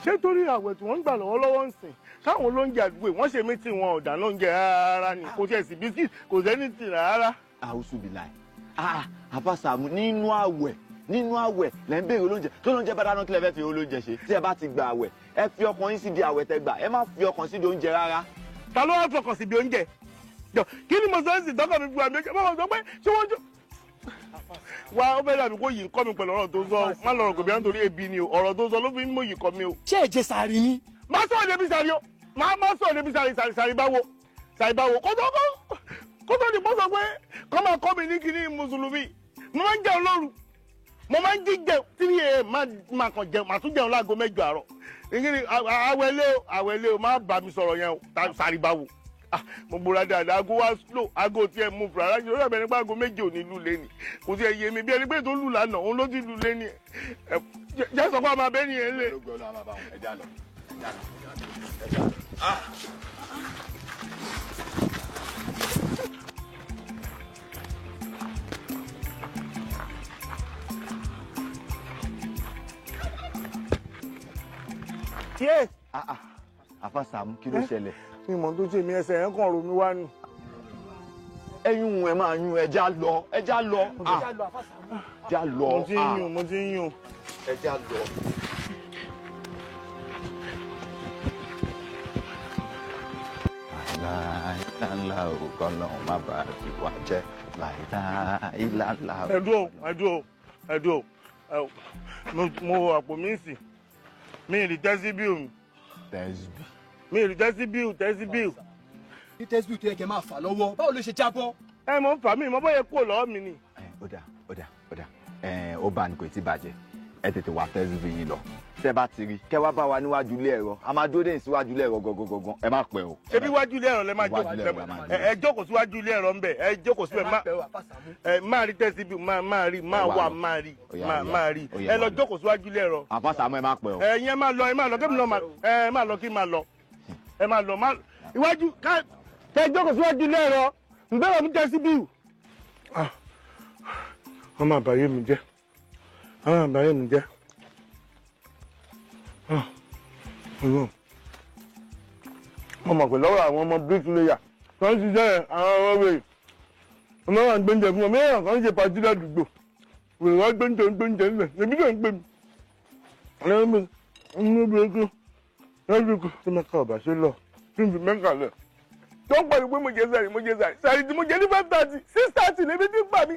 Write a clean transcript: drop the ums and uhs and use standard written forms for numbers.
ṣé torí àwẹ̀ tí wọ́n ń gbà lọ́wọ́lọ́wọ́ ń sìn káwọn olóúnjẹ àdúgbò wọ́n ṣe mí tí wọn ò dáná oúnjẹ rárá ni kò tiẹ̀ sí bisikì kò sẹ́ni tì rárá. àwùsù bìláì àfàsàmù nínú àwẹ̀ lẹ́ ń béèrè olóúnjẹ tó lóúnjẹ bá dáná kí lẹ fẹ́ fi olóúnjẹ ṣe tí ẹ bá ti gba àwẹ̀ ẹ fi ọkàn yín síbi àwẹ̀ tẹ gbà ẹ má fi ọkàn síbi oúnjẹ rárá. ta ló wá fọkàn síbi oúnjẹ jọ kí ni mo sọ ń sìn tọ́kọ̀ mi fún àmì oúnjẹ mo sọ pé ṣé wọ́n jọ. wa ó bẹ́ẹ̀ dàbí kó yìí kọ́ mi pẹ̀lú ọ̀rọ̀ tó sọ má lọ́rọ̀ kò bí wọ́n torí ebi ni o ọ̀rọ̀ tó sọ ló fi ń mú yìí kọ́ mi o. ṣé èjè sàárì ni. má sọ̀rọ̀ débi sàárì o má sọ̀rọ̀ débi sàárì báwo kó tó di bó sọ pé kọ́ máa kọ́ mi ní kíní mùsùlùmí mo máa ń jẹun lóru mo máa ń jíjẹ 3 a.m. máa kàn jẹun màá tún jẹun láago 8 àárọ̀ ìgbìnì àwẹ̀lé o má bà mí sọ̀rọ̀ yẹn o sàárì báwo mo bora dáadáa aago wa slow aago tiẹ̀ mú fúra láti lórí àbẹ̀rẹ̀ pé aago 7 ò ní lù lé ni kò sí ẹyẹ mi bí ẹni pé tó lù lánàá òun ló ti lù lé ni jẹ́ sọ pé a máa bẹ́ nìyẹn lé. Yes. àfàsàmù kí ló ṣẹlẹ̀. mi mọ̀ tó ṣe mi ẹsẹ̀ yẹn kàn ro mi wá ni. ẹyún ẹ máa yún ẹja lọ. já lọ. mo ti ń yún. ẹja lọ. láìláńlá ò kọ́lọ́hún má bàa ti wá jẹ́ láìláńlá. ẹ̀dùn mo àpò mi sì mi ì rí tẹ́síbíù mi. mi ì rí tẹ́síbíù. ní tẹ́síbíù tó yẹ kẹ́ máa fà lọ́wọ́ báwo ló ṣe jábọ́. ẹ mọ̀ ń fà mí mọ́ bóyá kúrò lọ́wọ́ mi ni. ó dà ó bá ní kò tí bàjẹ́ ẹ tètè wá tẹ́síbíù yín lọ tẹ́ bá ti rí kẹ́ wá bá wa níwájú ilé ẹ̀rọ a máa dúró dé síwájú ilé ẹ̀rọ gangan ẹ má pẹ́ o. ṣebí wájú ilé ẹ̀rọ lẹ máa jókòó ẹ jókòó síwájú ilé ẹ̀rọ ńbẹ ẹ jókòó síbẹ̀ máa rí tẹ́síbíù máa rí ẹ lọ jókòó síwájú ilé ẹ̀rọ. àfàsàmù ẹ má pẹ́ o. ẹ̀yin ẹ máa lọ kí ẹ máa lọ kí máa lọ ẹ máa lọ iwájú ká tẹ jókòó síwájú ilé ẹ̀rọ ǹbẹ̀rẹ̀ mi tẹ́síbíù. wọ́n máa bàyé mi jẹ́ mo mọ̀ pé lọ́wọ́ àwọn ọmọ bricklayer tó ń ṣiṣẹ́ àwọn ọmọ wẹ̀ ọmọ wa ń gbóúnjẹ fún wọn mẹ́rin kan ń ṣe pàtí ládùúgbò wèrè wá gbóúnjẹ ńlẹ̀ ẹbí náà ń gbé mi lẹ́yìn mi ń gbé mi lọ́dún kù tí mẹ́ka ọ̀bà ṣe lọ tí n fi mẹ́ka lẹ̀ tó ń pariwo pé mo jẹ sàrí tí mo jẹ ní 5:30 6:30 níbi tí ń gbà mí.